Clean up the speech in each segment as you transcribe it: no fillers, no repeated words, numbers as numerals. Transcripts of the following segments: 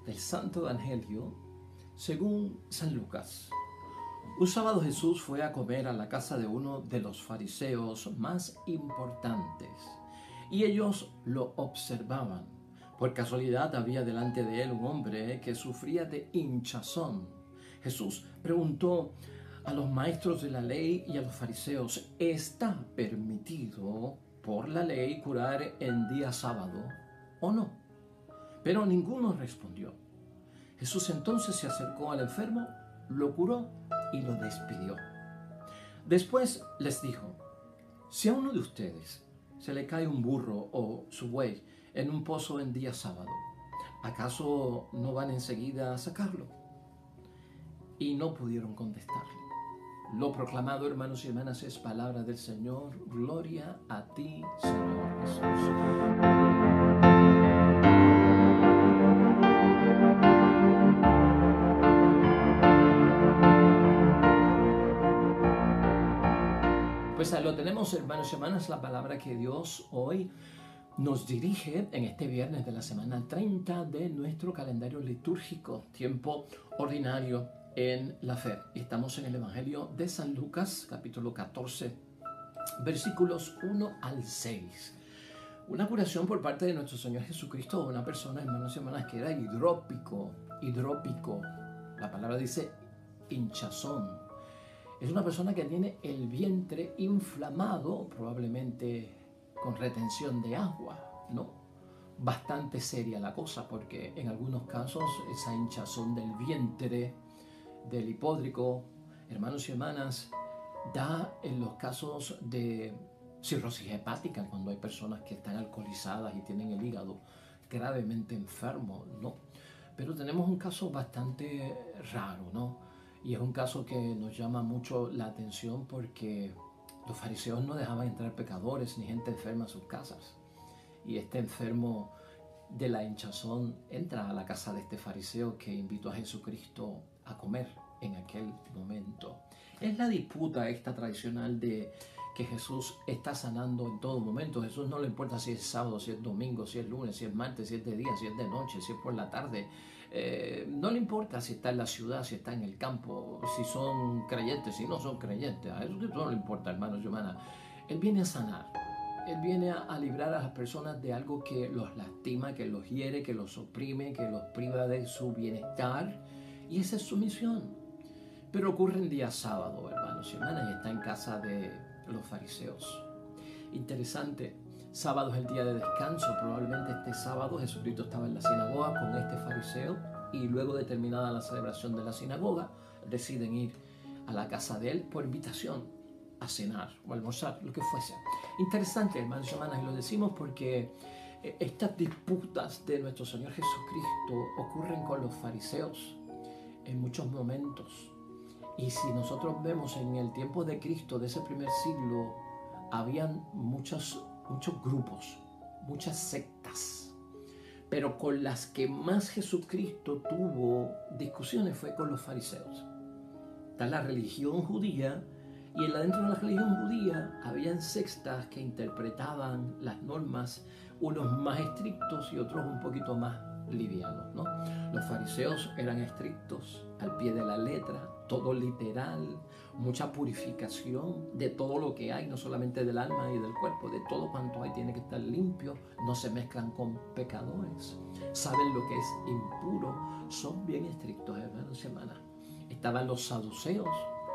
Del Santo Evangelio según San Lucas. Un sábado Jesús fue a comer a la casa de uno de los fariseos más importantes, y ellos lo observaban. Por casualidad había delante de él un hombre que sufría de hinchazón. Jesús preguntó a los maestros de la ley y a los fariseos: ¿está permitido por la ley curar en día sábado o no? Pero ninguno respondió. Jesús entonces se acercó al enfermo, lo curó y lo despidió. Después les dijo: si a uno de ustedes se le cae un burro o su buey en un pozo en día sábado, ¿acaso no van enseguida a sacarlo? Y no pudieron contestarle. Lo proclamado, hermanos y hermanas, es palabra del Señor. Gloria a ti, Señor Jesús. Pues lo tenemos, hermanos y hermanas, la palabra que Dios hoy nos dirige en este viernes de la semana 30 de nuestro calendario litúrgico, tiempo ordinario en la fe. Estamos en el Evangelio de San Lucas, capítulo 14, versículos 1 al 6. Una curación por parte de nuestro Señor Jesucristo a una persona, hermanos y hermanas, que era hidrópico. La palabra dice hinchazón. Es una persona que tiene el vientre inflamado, probablemente con retención de agua, ¿no? Bastante seria la cosa, porque en algunos casos esa hinchazón del vientre, del hipódrico, hermanos y hermanas, da en los casos de cirrosis hepática, cuando hay personas que están alcoholizadas y tienen el hígado gravemente enfermo, ¿no? Pero tenemos un caso bastante raro, ¿no? Y es un caso que nos llama mucho la atención porque los fariseos no dejaban entrar pecadores ni gente enferma a sus casas. Y este enfermo de la hinchazón entra a la casa de este fariseo que invitó a Jesucristo a comer en aquel momento. Es la disputa esta tradicional de que Jesús está sanando en todo momento. A Jesús no le importa si es sábado, si es domingo, si es lunes, si es martes, si es de día, si es de noche, si es por la tarde. No le importa si está en la ciudad, si está en el campo, si son creyentes, si no son creyentes. A Jesucristo no le importa, hermanos y hermanas. Él viene a sanar. Él viene a librar a las personas de algo que los lastima, que los hiere, que los oprime, que los priva de su bienestar. Y esa es su misión. Pero ocurre en día sábado, hermanos y hermanas, y está en casa de los fariseos. Interesante. Sábado es el día de descanso. Probablemente este sábado Jesucristo estaba en la sinagoga con este fariseo, y luego de terminada la celebración de la sinagoga deciden ir a la casa de él por invitación a cenar o almorzar, lo que fuese. Interesante, hermanos y hermanas, y lo decimos porque estas disputas de nuestro Señor Jesucristo ocurren con los fariseos en muchos momentos. Y si nosotros vemos en el tiempo de Cristo, de ese primer siglo, habían muchos grupos, muchas sectas, pero con las que más Jesucristo tuvo discusiones fue con los fariseos. Está la religión judía, y dentro de la religión judía habían sectas que interpretaban las normas, unos más estrictos y otros un poquito más livianos, ¿no? Los fariseos eran estrictos, al pie de la letra, todo literal, mucha purificación de todo lo que hay, no solamente del alma y del cuerpo, de todo cuanto hay tiene que estar limpio, no se mezclan con pecadores, saben lo que es impuro, son bien estrictos, hermanos y hermanas. Estaban los saduceos.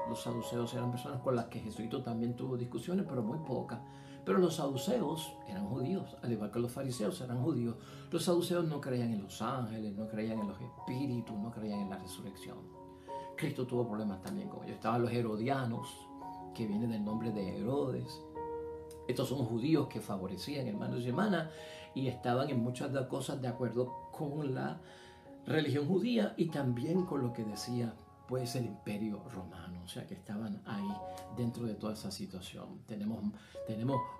Los saduceos eran personas con las que Jesucristo también tuvo discusiones, pero muy pocas. Pero los saduceos eran judíos, al igual que los fariseos eran judíos. Los saduceos no creían en los ángeles, no creían en los espíritus, no creían en la resurrección. Cristo tuvo problemas también con ellos. Estaban los herodianos, que viene del nombre de Herodes. Estos son judíos que favorecían, hermanos y hermanas, y estaban en muchas cosas de acuerdo con la religión judía y también con lo que decía pues el Imperio Romano, o sea que estaban ahí dentro de toda esa situación. Tenemos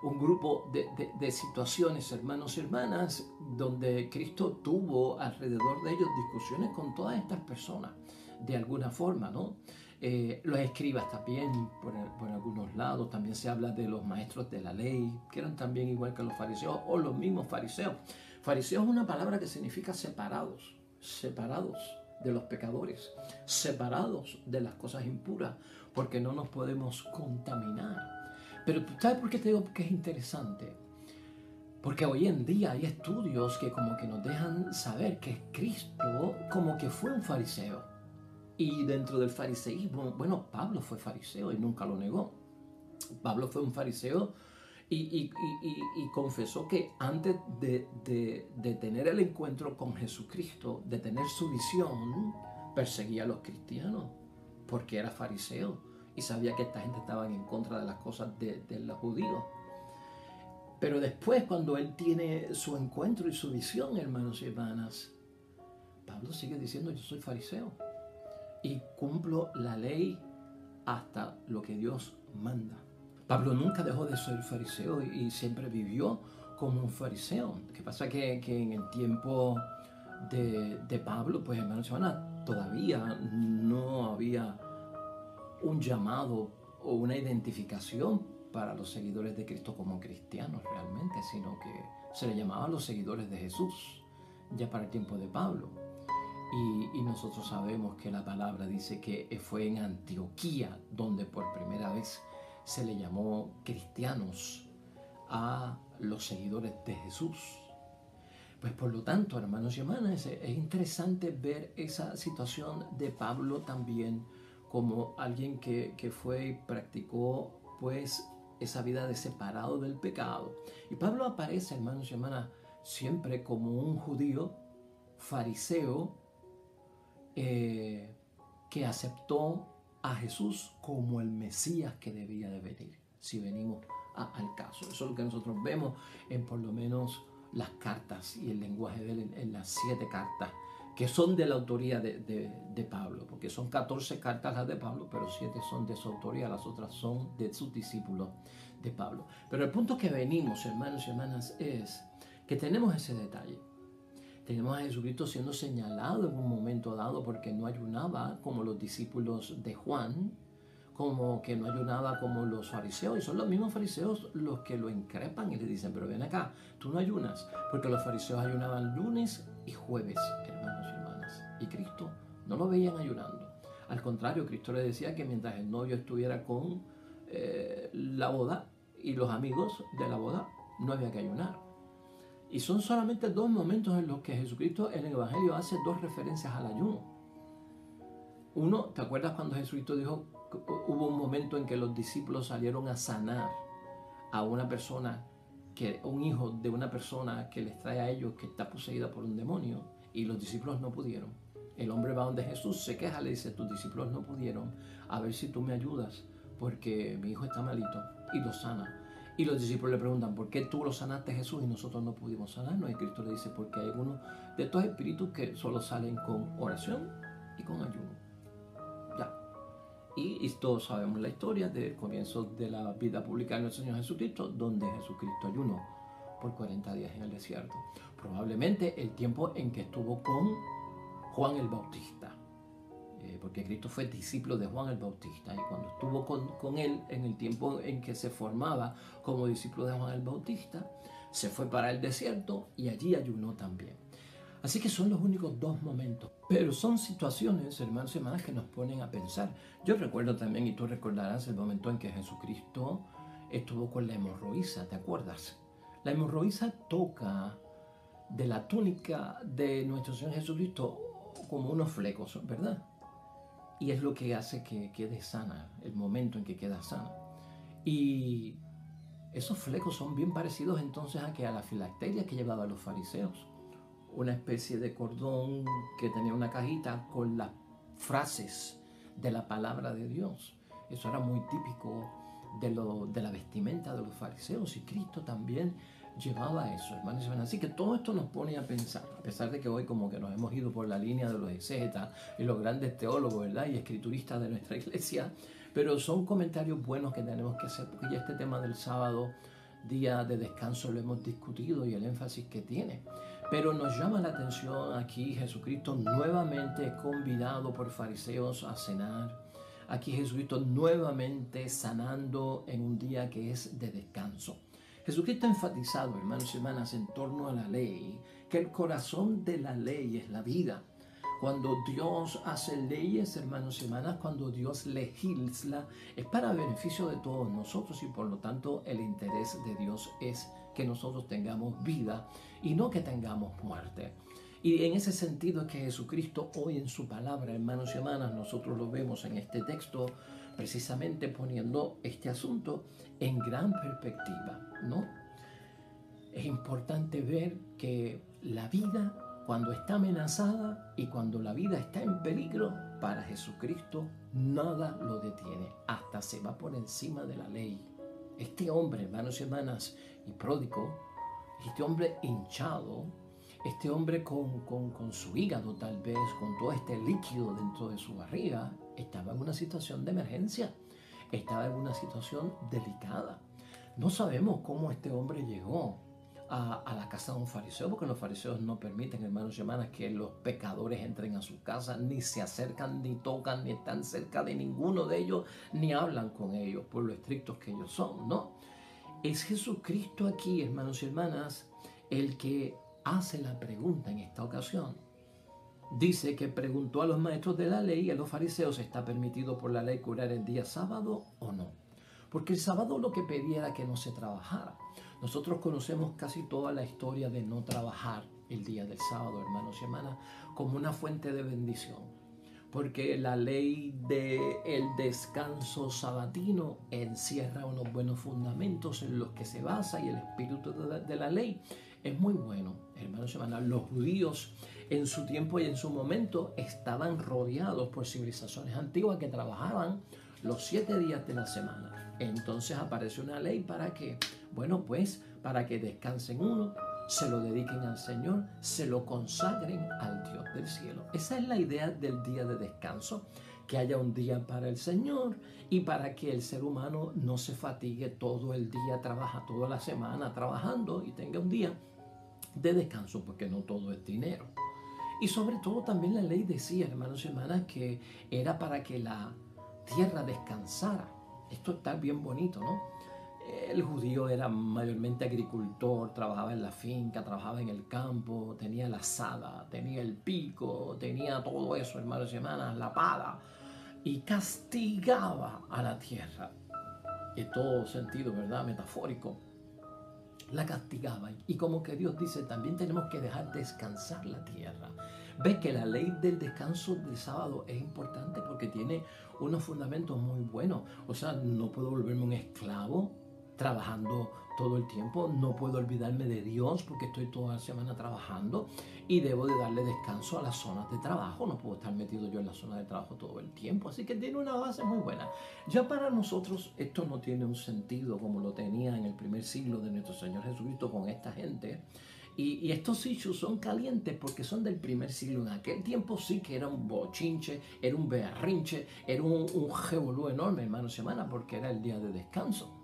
un grupo de situaciones, hermanos y hermanas, donde Cristo tuvo alrededor de ellos discusiones con todas estas personas, de alguna forma, ¿no? Los escribas también, por algunos lados, también se habla de los maestros de la ley, que eran también igual que los fariseos, o los mismos fariseos. Fariseo es una palabra que significa separados. separados de los pecadores, separados de las cosas impuras, porque no nos podemos contaminar. Pero ¿sabes por qué te digo que es interesante? Porque hoy en día hay estudios que como que nos dejan saber que Cristo como que fue un fariseo. Y dentro del fariseísmo, bueno, Pablo fue fariseo y nunca lo negó. Pablo fue un fariseo y confesó que antes de tener el encuentro con Jesucristo, de tener su visión, perseguía a los cristianos porque era fariseo y sabía que esta gente estaba en contra de las cosas de los judíos. Pero después, cuando él tiene su encuentro y su visión, hermanos y hermanas, Pablo sigue diciendo: yo soy fariseo y cumplo la ley hasta lo que Dios manda. Pablo nunca dejó de ser fariseo y siempre vivió como un fariseo. Lo que pasa es que en el tiempo de Pablo, pues hermanos y hermanas, todavía no había un llamado o una identificación para los seguidores de Cristo como cristianos realmente, sino que se le llamaba a los seguidores de Jesús ya para el tiempo de Pablo. Y nosotros sabemos que la palabra dice que fue en Antioquía donde por primera vez se le llamó cristianos a los seguidores de Jesús. Pues por lo tanto, hermanos y hermanas, es interesante ver esa situación de Pablo también como alguien que fue y practicó pues esa vida de separado del pecado. Y Pablo aparece, hermanos y hermanas, siempre como un judío fariseo que aceptó a Jesús como el Mesías que debía de venir, si venimos al caso. Eso es lo que nosotros vemos en por lo menos las cartas y el lenguaje de él en las 7 cartas, que son de la autoría de Pablo, porque son 14 cartas las de Pablo, pero 7 son de su autoría, las otras son de sus discípulos de Pablo. Pero el punto que venimos, hermanos y hermanas, es que tenemos ese detalle. Tenemos a Jesucristo siendo señalado en un momento dado porque no ayunaba como los discípulos de Juan, como que no ayunaba como los fariseos, y son los mismos fariseos los que lo increpan y le dicen: pero ven acá, tú no ayunas, porque los fariseos ayunaban lunes y jueves, hermanos y hermanas, y Cristo no lo veían ayunando. Al contrario, Cristo le decía que mientras el novio estuviera con la boda y los amigos de la boda, no había que ayunar. Y son solamente 2 momentos en los que Jesucristo en el Evangelio hace 2 referencias al ayuno. Uno, ¿te acuerdas cuando Jesucristo dijo que hubo un momento en que los discípulos salieron a sanar a una persona, un hijo de una persona que les trae a ellos que está poseída por un demonio, y los discípulos no pudieron? El hombre va donde Jesús, se queja, le dice: tus discípulos no pudieron, a ver si tú me ayudas porque mi hijo está malito, y lo sana. Y los discípulos le preguntan: ¿por qué tú lo sanaste, Jesús, y nosotros no pudimos sanarnos? Y Cristo le dice: porque hay algunos de estos espíritus que solo salen con oración y con ayuno. Ya. Y todos sabemos la historia del comienzo de la vida pública de nuestro Señor Jesucristo, donde Jesucristo ayunó por 40 días en el desierto. Probablemente el tiempo en que estuvo con Juan el Bautista, porque Cristo fue discípulo de Juan el Bautista, y cuando estuvo con él en el tiempo en que se formaba como discípulo de Juan el Bautista, se fue para el desierto y allí ayunó también. Así que son los únicos 2 momentos, pero son situaciones, hermanos y hermanas, que nos ponen a pensar. Yo recuerdo también, y tú recordarás, el momento en que Jesucristo estuvo con la hemorroísa, ¿te acuerdas? La hemorroísa toca de la túnica de nuestro Señor Jesucristo como unos flecos, ¿verdad? Y es lo que hace que quede sana, el momento en que queda sana. Y esos flecos son bien parecidos entonces a la filacteria que llevaban los fariseos. Una especie de cordón que tenía una cajita con las frases de la palabra de Dios. Eso era muy típico de la vestimenta de los fariseos, y Cristo también llevaba eso, hermanos y hermanas. Así que todo esto nos pone a pensar, a pesar de que hoy como que nos hemos ido por la línea de los exégetas y los grandes teólogos, ¿verdad?, y escrituristas de nuestra iglesia, pero son comentarios buenos que tenemos que hacer, porque ya este tema del sábado, día de descanso, lo hemos discutido y el énfasis que tiene. Pero nos llama la atención aquí Jesucristo nuevamente convidado por fariseos a cenar. Aquí Jesucristo nuevamente sanando en un día que es de descanso. Jesucristo ha enfatizado, hermanos y hermanas, en torno a la ley, que el corazón de la ley es la vida. Cuando Dios hace leyes, hermanos y hermanas, cuando Dios legisla, es para beneficio de todos nosotros y por lo tanto el interés de Dios es que nosotros tengamos vida y no que tengamos muerte. Y en ese sentido es que Jesucristo hoy en su palabra, hermanos y hermanas, nosotros lo vemos en este texto, precisamente poniendo este asunto en gran perspectiva, ¿no? Es importante ver que la vida, cuando está amenazada y cuando la vida está en peligro, para Jesucristo nada lo detiene, hasta se va por encima de la ley. Este hombre, hermanos y hermanas, y pródigo, este hombre hinchado, este hombre con su hígado tal vez, con todo este líquido dentro de su barriga, estaba en una situación de emergencia, estaba en una situación delicada. No sabemos cómo este hombre llegó a la casa de un fariseo, porque los fariseos no permiten, hermanos y hermanas, que los pecadores entren a su casa, ni se acercan, ni tocan, ni están cerca de ninguno de ellos, ni hablan con ellos, por lo estrictos que ellos son, ¿no? Es Jesucristo aquí, hermanos y hermanas, el que hace la pregunta en esta ocasión. Dice que preguntó a los maestros de la ley y a los fariseos: ¿está permitido por la ley curar el día sábado o no? Porque el sábado lo que pedía era que no se trabajara. Nosotros conocemos casi toda la historia de no trabajar el día del sábado, hermanos y hermanas, como una fuente de bendición. Porque la ley del descanso sabatino encierra unos buenos fundamentos en los que se basa, y el espíritu de la ley es muy bueno, hermanos y hermanas. Los judíos en su tiempo y en su momento estaban rodeados por civilizaciones antiguas que trabajaban los 7 días de la semana. Entonces aparece una ley para que, bueno, pues para que descansen uno, se lo dediquen al Señor, se lo consagren al Dios del cielo. Esa es la idea del día de descanso, que haya un día para el Señor y para que el ser humano no se fatigue todo el día, trabaja toda la semana trabajando y tenga un día de descanso, porque no todo es dinero. Y sobre todo también la ley decía, hermanos y hermanas, que era para que la tierra descansara. Esto está bien bonito, ¿no? El judío era mayormente agricultor, trabajaba en la finca, trabajaba en el campo, tenía la azada, tenía el pico, tenía todo eso, hermanos y hermanas, la pala, y castigaba a la tierra. En todo sentido, ¿verdad? Metafórico. La castigaba. Y como que Dios dice, también tenemos que dejar descansar la tierra. Ves que la ley del descanso del sábado es importante porque tiene unos fundamentos muy buenos. O sea, no puedo volverme un esclavo trabajando todo el tiempo. No puedo olvidarme de Dios porque estoy toda la semana trabajando y debo de darle descanso a las zonas de trabajo. No puedo estar metido yo en la zona de trabajo todo el tiempo. Así que tiene una base muy buena. Ya para nosotros esto no tiene un sentido como lo tenía en el primer siglo de nuestro Señor Jesucristo con esta gente. Y estos issues son calientes porque son del primer siglo. En aquel tiempo sí que era un bochinche, era un berrinche, era un revolú enorme, hermanos y hermanas, porque era el día de descanso.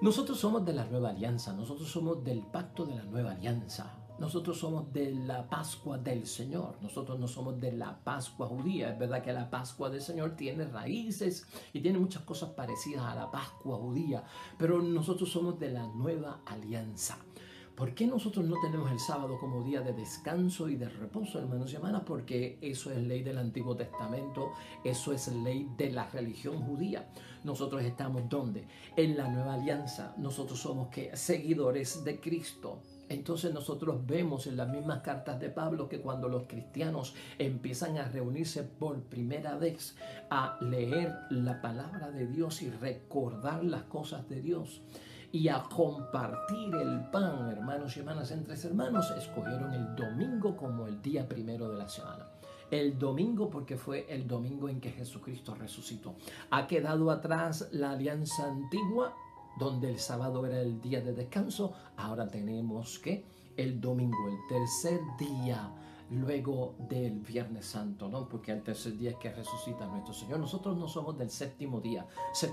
Nosotros somos de la nueva alianza, nosotros somos del pacto de la nueva alianza. Nosotros somos de la Pascua del Señor, nosotros no somos de la Pascua judía. Es verdad que la Pascua del Señor tiene raíces y tiene muchas cosas parecidas a la Pascua judía, pero nosotros somos de la nueva alianza. ¿Por qué nosotros no tenemos el sábado como día de descanso y de reposo, hermanos y hermanas? Porque eso es ley del Antiguo Testamento, eso es ley de la religión judía. Nosotros estamos ¿dónde? En la nueva alianza. Nosotros somos ¿qué? Seguidores de Cristo. Entonces nosotros vemos en las mismas cartas de Pablo que cuando los cristianos empiezan a reunirse por primera vez a leer la palabra de Dios y recordar las cosas de Dios y a compartir el pan, hermanos y hermanas, entre hermanos, escogieron el domingo como el día primero de la semana. El domingo porque fue el domingo en que Jesucristo resucitó. Ha quedado atrás la alianza antigua, donde el sábado era el día de descanso. Ahora tenemos que el domingo, el tercer día luego del Viernes Santo, ¿no? Porque el tercer día es que resucita nuestro Señor. Nosotros no somos del séptimo día es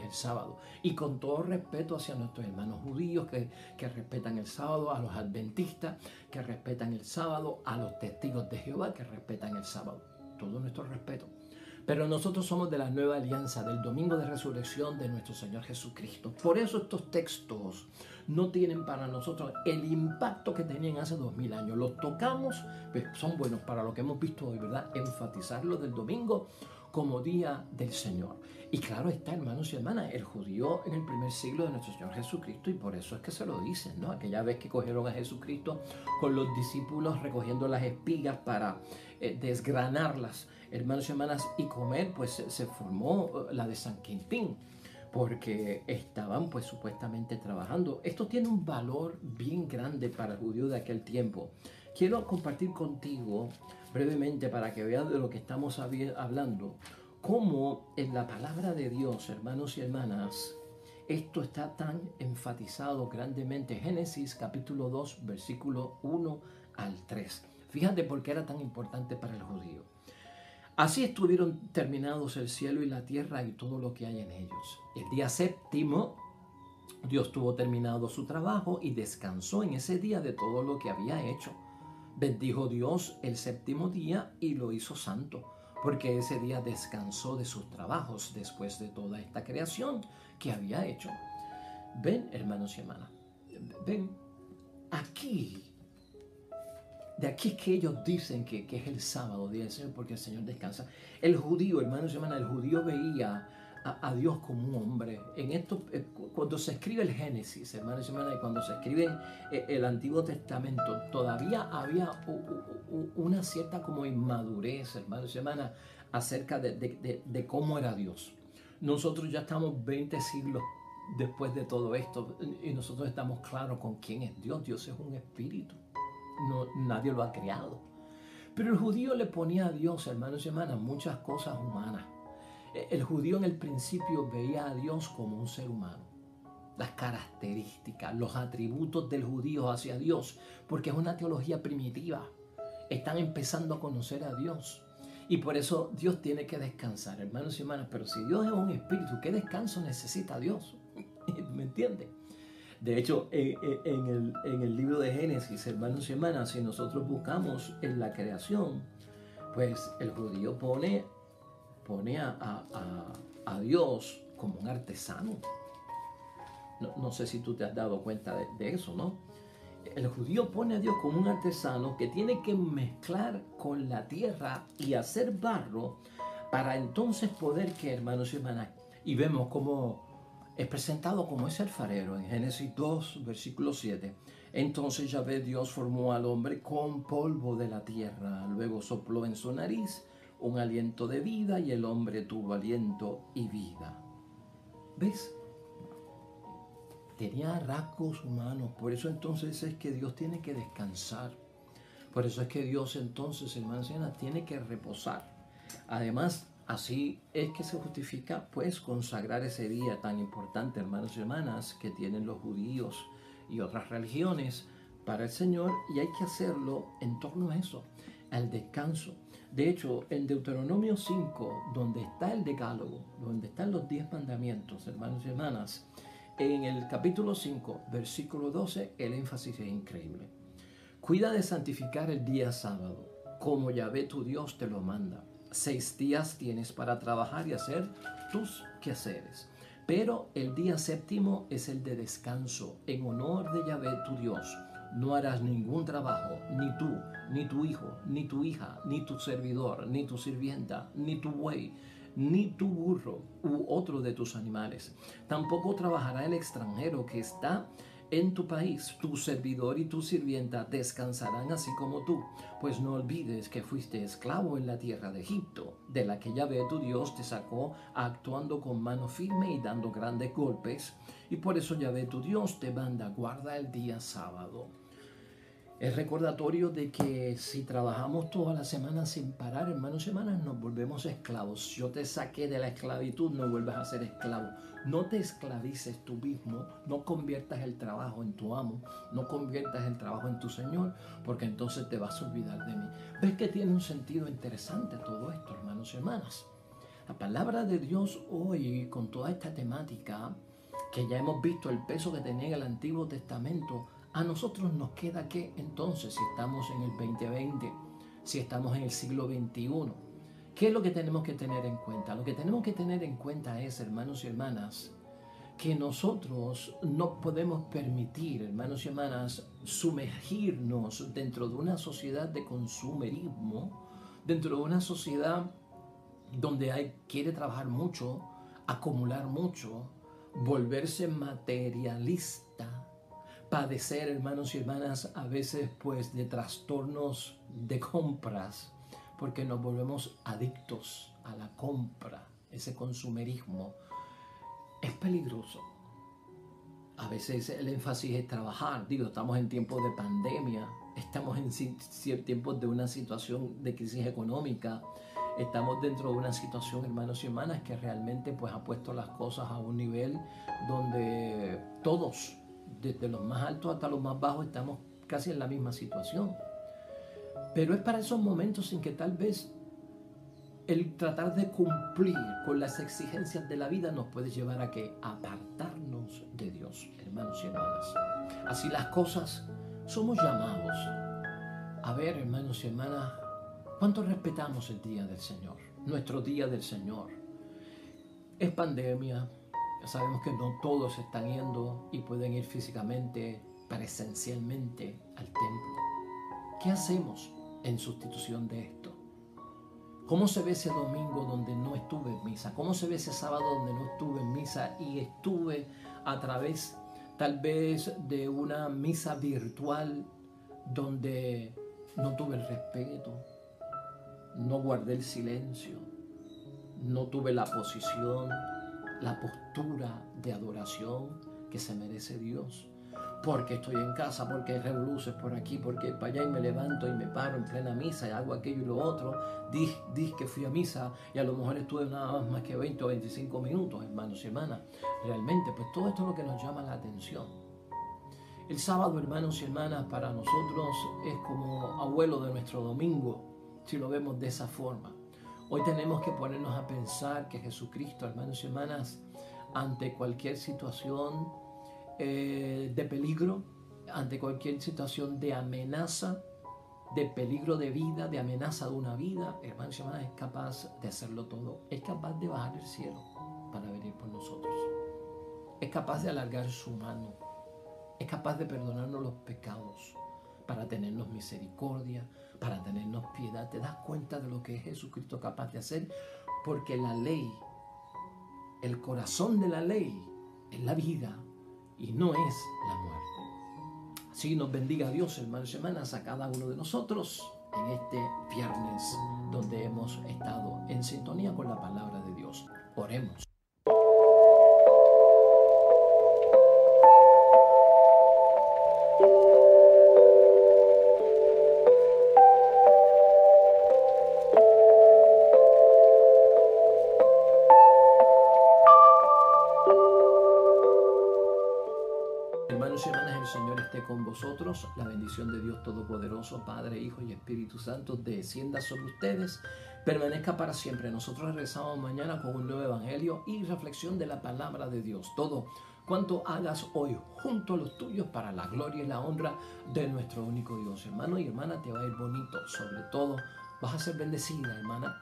el sábado. Y con todo respeto hacia nuestros hermanos judíos que respetan el sábado, a los adventistas que respetan el sábado, a los testigos de Jehová que respetan el sábado. Todo nuestro respeto. Pero nosotros somos de la nueva alianza, del domingo de resurrección de nuestro Señor Jesucristo. Por eso estos textos no tienen para nosotros el impacto que tenían hace 2000 años. Los tocamos, pues son buenos para lo que hemos visto hoy, ¿verdad? Enfatizarlo del domingo como día del Señor. Y claro está, hermanos y hermanas, el judío en el primer siglo de nuestro Señor Jesucristo, y por eso es que se lo dicen, ¿no? Aquella vez que cogieron a Jesucristo con los discípulos recogiendo las espigas para desgranarlas, hermanos y hermanas, y comer, pues se formó la de San Quintín, porque estaban pues supuestamente trabajando. Esto tiene un valor bien grande para el judío de aquel tiempo. Quiero compartir contigo brevemente para que veas de lo que estamos hablando, cómo en la palabra de Dios, hermanos y hermanas, esto está tan enfatizado grandemente. Génesis capítulo 2, versículo 1 al 3. Fíjate por qué era tan importante para el judío. Así estuvieron terminados el cielo y la tierra y todo lo que hay en ellos. El día séptimo, Dios tuvo terminado su trabajo y descansó en ese día de todo lo que había hecho. Bendijo Dios el séptimo día y lo hizo santo, porque ese día descansó de sus trabajos después de toda esta creación que había hecho. Ven, hermanos y hermanas, ven, aquí. De aquí es que ellos dicen que es el sábado, día del Señor, porque el Señor descansa. El judío, hermanos y hermanas, el judío veía a Dios como un hombre. En esto, cuando se escribe el Génesis, hermanos y hermanas, y cuando se escribe el Antiguo Testamento, todavía había una cierta como inmadurez, hermanos y hermanas, acerca de cómo era Dios. Nosotros ya estamos 20 siglos después de todo esto y nosotros estamos claros con quién es Dios. Dios es un espíritu. No, nadie lo ha creado. Pero el judío le ponía a Dios, hermanos y hermanas, muchas cosas humanas. El judío en el principio veía a Dios como un ser humano. Las características, los atributos del judío hacia Dios, porque es una teología primitiva. Están empezando a conocer a Dios. Y por eso Dios tiene que descansar, hermanos y hermanas. Pero si Dios es un espíritu, ¿qué descanso necesita Dios? ¿Me entiende? De hecho, en el libro de Génesis, hermanos y hermanas, si nosotros buscamos en la creación, pues el judío pone a Dios como un artesano. No sé si tú te has dado cuenta de eso, ¿no? El judío pone a Dios como un artesano que tiene que mezclar con la tierra y hacer barro para entonces poder que, hermanos y hermanas, y vemos cómo es presentado como es alfarero en Génesis 2, versículo 7. Entonces Yahvé Dios formó al hombre con polvo de la tierra, luego sopló en su nariz un aliento de vida y el hombre tuvo aliento y vida. ¿Ves? Tenía rasgos humanos, por eso entonces es que Dios tiene que descansar. Por eso es que Dios entonces, hermanos y hermanas, tiene que reposar. Además, así es que se justifica, pues, consagrar ese día tan importante, hermanos y hermanas, que tienen los judíos y otras religiones para el Señor, y hay que hacerlo en torno a eso, al descanso. De hecho, en Deuteronomio 5, donde está el decálogo, donde están los 10 mandamientos, hermanos y hermanas, en el capítulo 5, versículo 12, el énfasis es increíble. Cuida de santificar el día sábado, como Yahvé tu Dios te lo manda. 6 días tienes para trabajar y hacer tus quehaceres. Pero el día séptimo es el de descanso, en honor de Yahvé tu Dios. No harás ningún trabajo, ni tú, ni tu hijo, ni tu hija, ni tu servidor, ni tu sirvienta, ni tu buey, ni tu burro u otro de tus animales. Tampoco trabajará el extranjero que está en tu país. Tu servidor y tu sirvienta descansarán así como tú, pues no olvides que fuiste esclavo en la tierra de Egipto, de la que Yahvé tu Dios te sacó actuando con mano firme y dando grandes golpes, y por eso Yahvé tu Dios te manda, guarda el día sábado. Es recordatorio de que si trabajamos toda la semana sin parar, hermanos y hermanas, nos volvemos esclavos. Yo te saqué de la esclavitud, no vuelvas a ser esclavo. No te esclavices tú mismo, no conviertas el trabajo en tu amo, no conviertas el trabajo en tu Señor, porque entonces te vas a olvidar de mí. ¿Ves que tiene un sentido interesante todo esto, hermanos y hermanas? La palabra de Dios hoy, con toda esta temática, que ya hemos visto el peso que tenía en el Antiguo Testamento, a nosotros nos queda que entonces, si estamos en el 2020, si estamos en el siglo XXI, ¿Qué es lo que tenemos que tener en cuenta? Lo que tenemos que tener en cuenta es, hermanos y hermanas, que nosotros no podemos permitir, hermanos y hermanas, sumergirnos dentro de una sociedad de consumerismo, dentro de una sociedad donde quiere trabajar mucho, acumular mucho, volverse materialista, padecer, hermanos y hermanas, a veces pues de trastornos de compras, porque nos volvemos adictos a la compra. Ese consumerismo es peligroso. A veces el énfasis es trabajar. Estamos en tiempos de pandemia, estamos en tiempos de una situación de crisis económica, estamos dentro de una situación, hermanos y hermanas, que realmente pues ha puesto las cosas a un nivel donde todos, desde los más altos hasta los más bajos, estamos casi en la misma situación. Pero es para esos momentos en que tal vez el tratar de cumplir con las exigencias de la vida nos puede llevar a apartarnos de Dios, hermanos y hermanas. Así las cosas, somos llamados a ver, hermanos y hermanas, cuánto respetamos el día del Señor, nuestro día del Señor. Es pandemia, ya sabemos que no todos están yendo y pueden ir físicamente, presencialmente al templo. ¿Qué hacemos en sustitución de esto? ¿Cómo se ve ese domingo donde no estuve en misa? ¿Cómo se ve ese sábado donde no estuve en misa y estuve a través tal vez de una misa virtual donde no tuve el respeto, no guardé el silencio, no tuve la posición, la postura de adoración que se merece Dios? Porque estoy en casa, porque hay revoluciones por aquí, porque para allá, y me levanto y me paro en plena misa y hago aquello y lo otro, dis que fui a misa y a lo mejor estuve nada más que 20 o 25 minutos, hermanos y hermanas. Realmente, pues todo esto es lo que nos llama la atención. El sábado, hermanos y hermanas, para nosotros es como abuelo de nuestro domingo, si lo vemos de esa forma. Hoy tenemos que ponernos a pensar que Jesucristo, hermanos y hermanas, ante cualquier situación de peligro, ante cualquier situación de amenaza, de peligro de vida, de amenaza de una vida, hermanos y hermanas, es capaz de hacerlo todo. Es capaz de bajar el cielo para venir por nosotros. Es capaz de alargar su mano. Es capaz de perdonarnos los pecados, para tenernos misericordia, para tenernos piedad. ¿Te das cuenta de lo que es Jesucristo capaz de hacer? Porque la ley, el corazón de la ley, es la vida y no es la muerte. Así nos bendiga Dios, hermanos y hermanas, a cada uno de nosotros en este viernes donde hemos estado en sintonía con la palabra de Dios. Oremos. Hermanos y hermanas, el Señor esté con vosotros. La bendición de Dios Todopoderoso, Padre, Hijo y Espíritu Santo, descienda sobre ustedes, permanezca para siempre. Nosotros regresamos mañana con un nuevo evangelio y reflexión de la palabra de Dios. Todo cuanto hagas hoy junto a los tuyos para la gloria y la honra de nuestro único Dios. Hermano y hermana, te va a ir bonito. Sobre todo, vas a ser bendecida, hermana.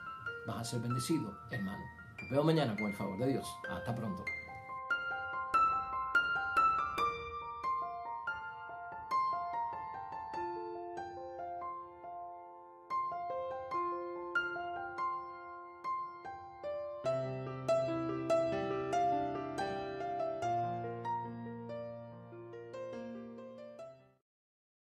Vas a ser bendecido, hermano. Nos vemos mañana con el favor de Dios. Hasta pronto.